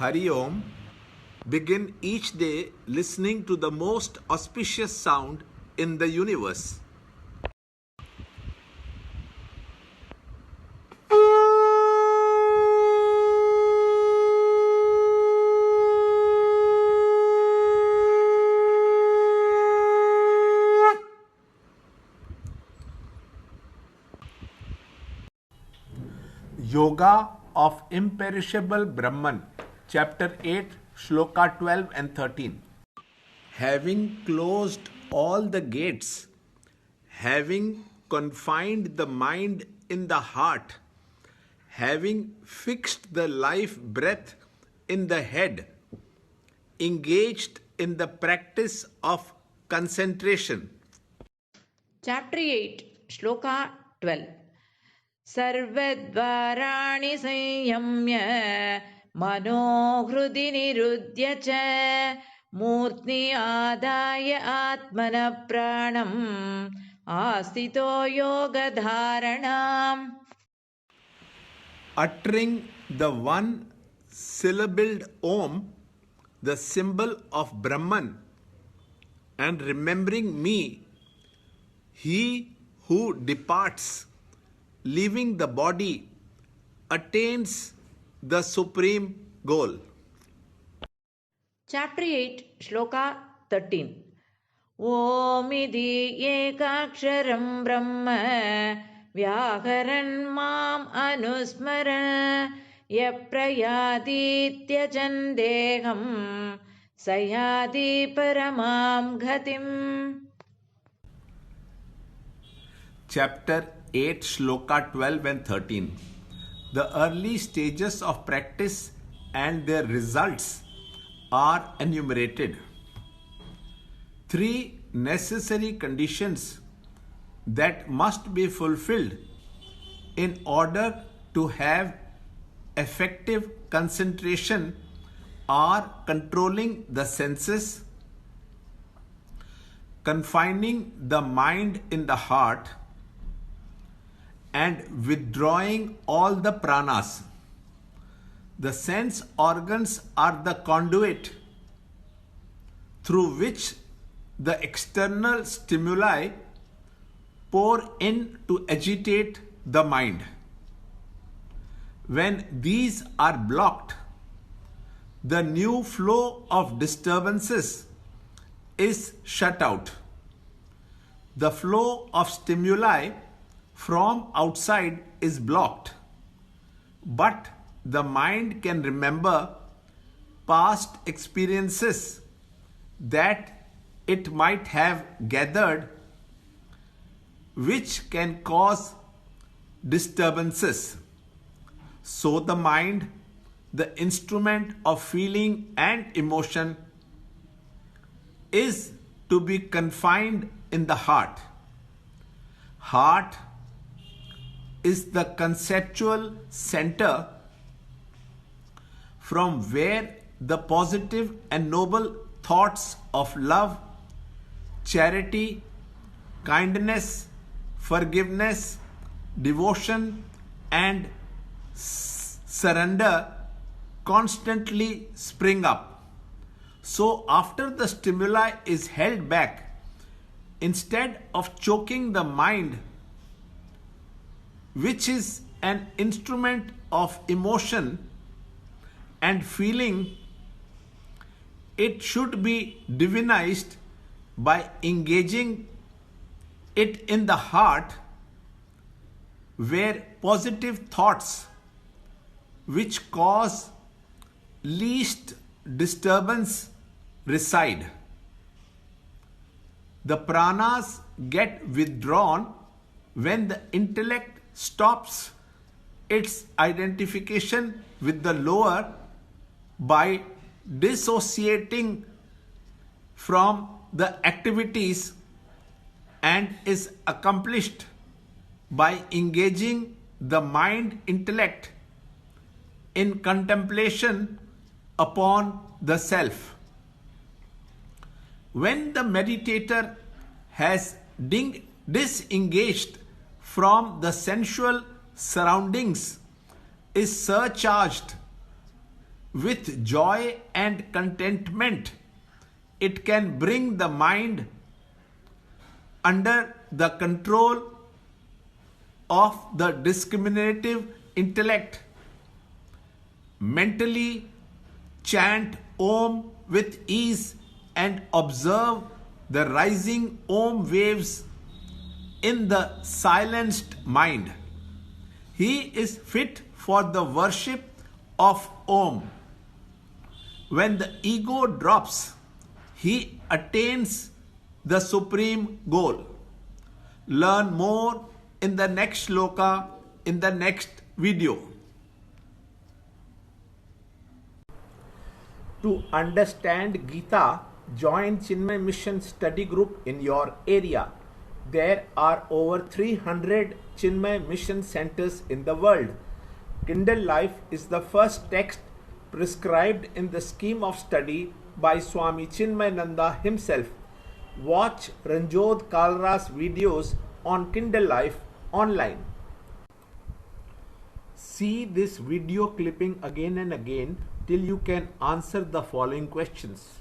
Hari Om. Begin each day listening to the most auspicious sound in the universe. Yoga of Imperishable Brahman, Chapter 8, Shloka 12 and 13. Having closed all the gates, having confined the mind in the heart, having fixed the life breath in the head, engaged in the practice of concentration. Chapter 8, Shloka 12. सर्वद्वाराणि संयम्य मनोहृदि निरुध्य च मूर्ध्नि आदाय आत्मनः प्राणम् आस्थितो योगधारणाम्. Uttering the one syllabled Om, the symbol of Brahman, and remembering me, he who departs, leaving the body, attains the supreme goal. Chapter 8, Shloka 13. Omidhi ekaksharam brahma vyakaran mam anusmara yaprayaditya jandeham sayadi paramam ghatim. Chapter 8, Shloka 12 and 13. The early stages of practice and their results are enumerated. 3 necessary conditions that must be fulfilled in order to have effective concentration are controlling the senses, confining the mind in the heart, and withdrawing all the pranas. The sense organs are the conduit through which the external stimuli pour in to agitate the mind. When these are blocked, the new flow of disturbances is shut out. The flow of stimuli from outside is blocked, but the mind can remember past experiences that it might have gathered, which can cause disturbances. So the mind, the instrument of feeling and emotion, is to be confined in the heart. Heart is the conceptual center from where the positive and noble thoughts of love, charity, kindness, forgiveness, devotion, and surrender constantly spring up. So after the stimuli is held back, instead of choking the mind, which is an instrument of emotion and feeling, it should be divinized by engaging it in the heart, where positive thoughts which cause least disturbance reside. The pranas get withdrawn when the intellect stops its identification with the lower by dissociating from the activities, and is accomplished by engaging the mind intellect in contemplation upon the self. When the meditator has disengaged from the sensual surroundings, is surcharged with joy and contentment, it can bring the mind under the control of the discriminative intellect. Mentally chant Om with ease and observe the rising Om waves in the silenced mind. He is fit for the worship of Om. When the ego drops, he attains the supreme goal. Learn more in the next shloka in the next video. To understand Gita, join Chinmaya Mission study group in your area. There are over 300 Chinmaya Mission centers in the world. Kindle Life is the first text prescribed in the scheme of study by Swami Chinmayananda himself. Watch Ranjot Kalra's videos on Kindle Life online. See this video clipping again and again till you can answer the following questions.